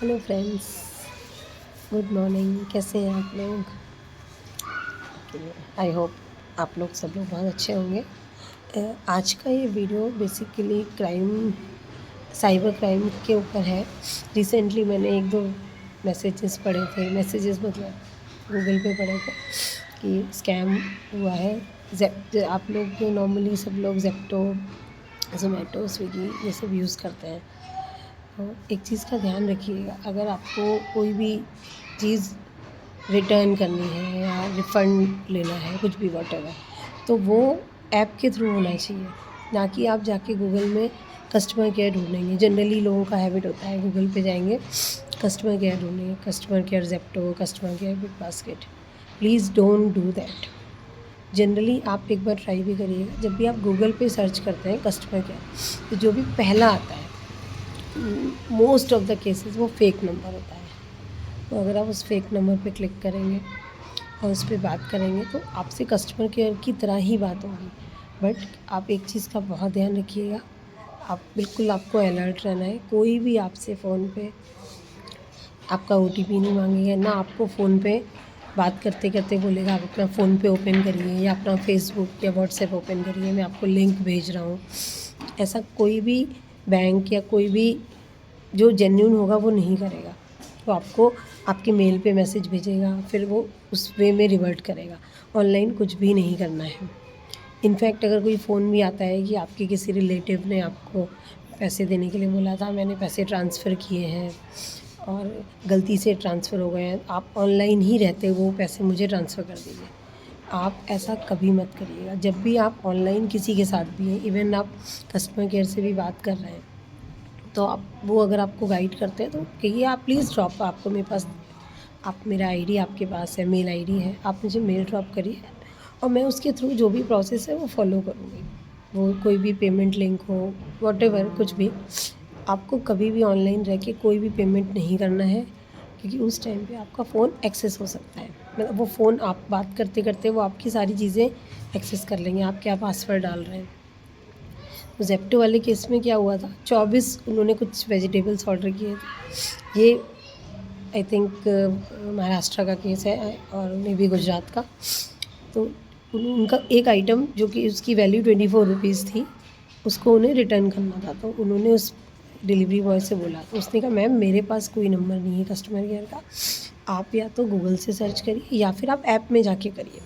Hello friends, good morning. कैसे हैं आप लोग? आई होप आप लोग सब लोग बहुत अच्छे होंगे। आज का ये वीडियो बेसिकली साइबर क्राइम के ऊपर है। रिसेंटली मैंने एक दो मैसेजेस पढ़े थे, मैसेजेस मतलब गूगल पे पढ़े थे कि स्कैम हुआ है। आप लोग नॉर्मली सब लोग जेप्टो, जोमेटो, स्विगी ये सब यूज़ करते हैं। तो एक चीज़ का ध्यान रखिएगा, अगर आपको कोई भी चीज़ रिटर्न करनी है या रिफ़ंड लेना है, कुछ भी व्हाटएवर, तो वो ऐप के थ्रू होना चाहिए, ना कि आप जाके गूगल में कस्टमर केयर ढूँढेंगे। जनरली लोगों का हैबिट होता है, गूगल पे जाएंगे, कस्टमर केयर ढूँढेंगे, customer care Zepto, customer care BigBasket. Please don't do that. Generally आप एक बार ट्राई भी करिएगा, जब भी आप गूगल पे सर्च करते हैं कस्टमर केयर, तो जो भी पहला आता है मोस्ट ऑफ द केसेस वो फेक नंबर होता है। तो अगर आप उस फेक नंबर पे क्लिक करेंगे और उस पर बात करेंगे तो आपसे कस्टमर केयर की तरह ही बात होगी। बट आप एक चीज़ का बहुत ध्यान रखिएगा, आप बिल्कुल आपको अलर्ट रहना है। कोई भी आपसे फ़ोन पे आपका OTP नहीं मांगेगा, ना आपको फ़ोन पे बात करते करते बोलेगा आप अपना फ़ोन पे ओपन करिए या अपना फेसबुक या व्हाट्सएप ओपन करिए, मैं आपको लिंक भेज रहा हूँ। ऐसा कोई भी बैंक या कोई भी जो जेन्युइन होगा वो नहीं करेगा। वो आपको आपके मेल पे मैसेज भेजेगा, फिर वो उस वे में रिवर्ट करेगा। ऑनलाइन कुछ भी नहीं करना है। इनफैक्ट अगर कोई फ़ोन भी आता है कि आपके किसी रिलेटिव ने आपको पैसे देने के लिए बोला था, मैंने पैसे ट्रांसफ़र किए हैं और गलती से ट्रांसफ़र हो गए हैं, आप ऑनलाइन ही रहते वो पैसे मुझे ट्रांसफ़र कर दीजिए। आप ऐसा कभी मत करिएगा। जब भी आप ऑनलाइन किसी के साथ भी हैं, इवन आप कस्टमर केयर से भी बात कर रहे हैं, तो आप वो अगर आपको गाइड करते हैं तो कहिए आप प्लीज़ ड्रॉप, आपको मेरे पास आप मेरा आईडी आपके पास है, मेल आईडी है, आप मुझे मेल ड्रॉप करिए और मैं उसके थ्रू जो भी प्रोसेस है वो फॉलो करूँगी। वो कोई भी पेमेंट लिंक हो, व्हाटएवर कुछ भी, आपको कभी भी ऑनलाइन रह के कोई भी पेमेंट नहीं करना है, क्योंकि उस टाइम पे आपका फ़ोन एक्सेस हो सकता है। मतलब वो फ़ोन आप बात करते करते वो आपकी सारी चीज़ें एक्सेस कर लेंगे, आप क्या पासवर्ड डाल रहे हैं। तो ज़ेप्टो वाले केस में क्या हुआ था, 24 उन्होंने कुछ वेजिटेबल्स ऑर्डर किए थे। ये आई थिंक महाराष्ट्र का केस है और मे बी गुजरात का। तो उनका एक आइटम जो कि उसकी वैल्यू 24 रुपीज़ थी, उसको उन्हें रिटर्न करना था। तो उन्होंने उस डिलीवरी बॉय से बोला, तो उसने कहा मैम मेरे पास कोई नंबर नहीं है कस्टमर केयर का, आप या तो गूगल से सर्च करिए या फिर आप ऐप में जाके करिए।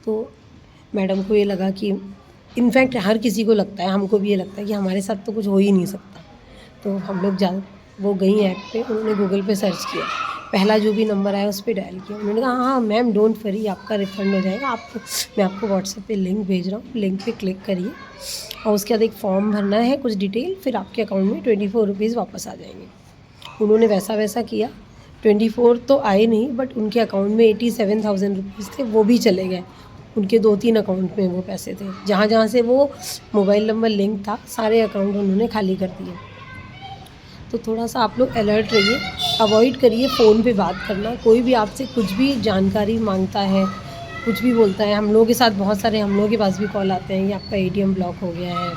तो मैडम को ये लगा कि इनफैक्ट हर किसी को लगता है, हमको भी ये लगता है कि हमारे साथ तो कुछ हो ही नहीं सकता। तो हम लोग वो गई ऐप पे, उन्होंने गूगल पे सर्च किया, पहला जो भी नंबर आया उस पे डायल किया। उन्होंने कहा हाँ मैम डोंट वरी, आपका रिफ़ंड हो जाएगा, मैं आपको व्हाट्सएप पे लिंक भेज रहा हूँ, लिंक पे क्लिक करिए और उसके बाद एक फॉर्म भरना है, कुछ डिटेल, फिर आपके अकाउंट में 24 रुपीज़ वापस आ जाएंगे। उन्होंने वैसा किया। 24 तो आए नहीं, बट उनके अकाउंट में 87,000 रुपीज़ थे, वो भी चले गए। उनके 2-3 अकाउंट में वो पैसे थे, जहाँ से वो मोबाइल नंबर लिंक था, सारे अकाउंट उन्होंने खाली कर दिए। तो थोड़ा सा आप लोग अलर्ट रहिए, अवॉइड करिए फ़ोन पे बात करना। कोई भी आपसे कुछ भी जानकारी मांगता है, कुछ भी बोलता है, हम लोगों के साथ बहुत सारे, हम लोगों के पास भी कॉल आते हैं कि आपका ATM ब्लॉक हो गया है,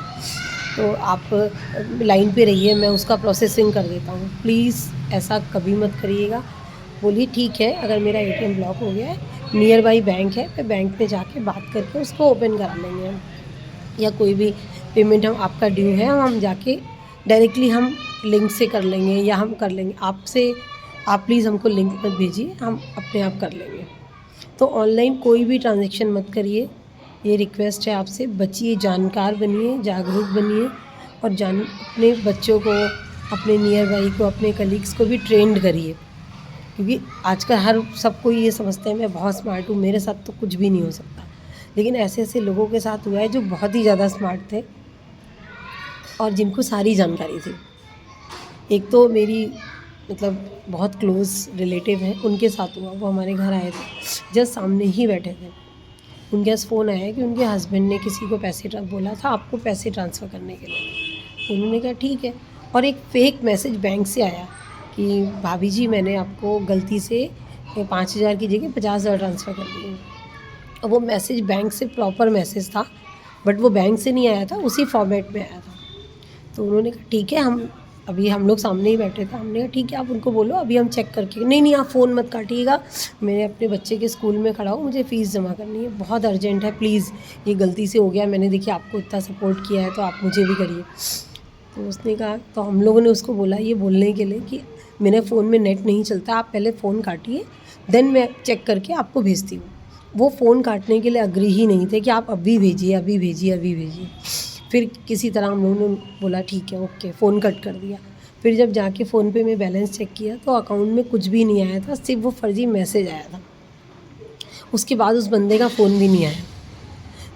तो आप लाइन पे रहिए, मैं उसका प्रोसेसिंग कर देता हूँ। प्लीज़ ऐसा कभी मत करिएगा। बोलिए ठीक है, अगर मेरा ATM ब्लॉक हो गया है, नियर बाई बैंक है, मैं बैंक में जाके बात करके उसको ओपन करा लेंगे हम, या कोई भी पेमेंट हम आपका ड्यू है हम जाके डायरेक्टली हम लिंक से कर लेंगे या हम कर लेंगे आपसे, आप प्लीज़ हमको लिंक मत भेजिए, हम अपने आप कर लेंगे। तो ऑनलाइन कोई भी ट्रांज़ैक्शन मत करिए, ये रिक्वेस्ट है आपसे। बचिए, जानकार बनिए, जागरूक बनिए और अपने बच्चों को, अपने नियर बाई को, अपने कलीग्स को भी ट्रेंड करिए, क्योंकि आजकल सब कोई ये समझते हैं मैं बहुत स्मार्ट हूँ, मेरे साथ तो कुछ भी नहीं हो सकता। लेकिन ऐसे लोगों के साथ हुआ है जो बहुत ही ज़्यादा स्मार्ट थे और जिनको सारी जानकारी थी। एक तो मेरी मतलब बहुत क्लोज़ रिलेटिव हैं, उनके साथ हुआ। वो हमारे घर आए थे, जस्ट सामने ही बैठे थे। उनके पास फ़ोन आया कि उनके हस्बैंड ने किसी को बोला था आपको पैसे ट्रांसफ़र करने के लिए। उन्होंने कहा ठीक है, और एक फ़ेक मैसेज बैंक से आया कि भाभी जी मैंने आपको गलती से 5,000 की जगह 50,000 ट्रांसफ़र कर दिए। और वो मैसेज बैंक से प्रॉपर मैसेज था, बट वो बैंक से नहीं आया था, उसी फॉर्मेट में आया था। तो उन्होंने कहा ठीक है, हम अभी हम लोग सामने ही बैठे थे, हमने कहा ठीक है आप उनको बोलो अभी हम चेक करके, नहीं आप फ़ोन मत काटिएगा, मैं अपने बच्चे के स्कूल में खड़ा हूँ, मुझे फ़ीस जमा करनी है, बहुत अर्जेंट है, प्लीज़ ये गलती से हो गया, मैंने देखिए आपको इतना सपोर्ट किया है तो आप मुझे भी करिए। तो उसने कहा, तो हम लोगों ने उसको बोला ये बोलने के लिए कि मेरे फ़ोन में नेट नहीं चलता, आप पहले फ़ोन काटिए, देन मैं चेक करके आपको भेजती हूँ। वो फ़ोन काटने के लिए अग्री ही नहीं थे कि आप अभी भेजिए, अभी भेजिए, अभी भेजिए। फिर किसी तरह हम लोगों ने बोला ठीक है ओके, फ़ोन कट कर दिया। फिर जब जाके फ़ोन पे में बैलेंस चेक किया तो अकाउंट में कुछ भी नहीं आया था, सिर्फ वो फर्जी मैसेज आया था। उसके बाद उस बंदे का फ़ोन भी नहीं आया।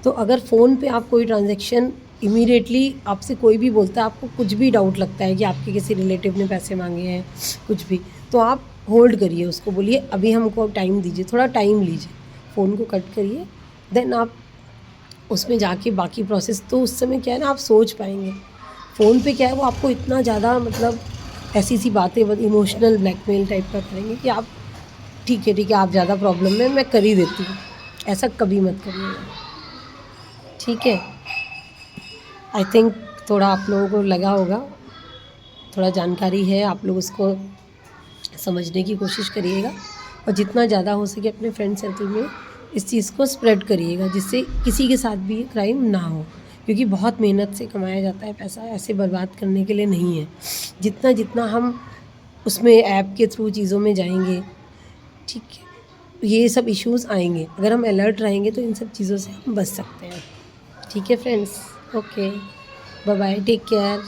तो अगर फ़ोन पे आप कोई ट्रांज़ैक्शन इमीडिएटली आपसे कोई भी बोलता है, आपको कुछ भी डाउट लगता है कि आपके किसी रिलेटिव ने पैसे मांगे हैं कुछ भी, तो आप होल्ड करिए, उसको बोलिए अभी हमको टाइम दीजिए, थोड़ा टाइम लीजिए, फ़ोन को कट करिए, देन आप उसमें जाके बाकी प्रोसेस, तो उस समय क्या है ना आप सोच पाएंगे। फ़ोन पे क्या है वो आपको इतना ज़्यादा मतलब ऐसी सी बातें इमोशनल ब्लैकमेल टाइप का करेंगे कि आप ठीक है आप ज़्यादा प्रॉब्लम में, मैं कर ही देती हूँ, ऐसा कभी मत करिएगा, ठीक है। आई थिंक थोड़ा आप लोगों को लगा होगा, थोड़ा जानकारी है, आप लोग उसको समझने की कोशिश करिएगा और जितना ज़्यादा हो सके अपने फ्रेंड सर्कल में इस चीज़ को स्प्रेड करिएगा, जिससे किसी के साथ भी क्राइम ना हो, क्योंकि बहुत मेहनत से कमाया जाता है पैसा, ऐसे बर्बाद करने के लिए नहीं है। जितना जितना हम उसमें ऐप के थ्रू चीज़ों में जाएंगे, ठीक है, ये सब इश्यूज़ आएंगे, अगर हम अलर्ट रहेंगे तो इन सब चीज़ों से हम बच सकते हैं। ठीक है friends, okay, bye bye, take care.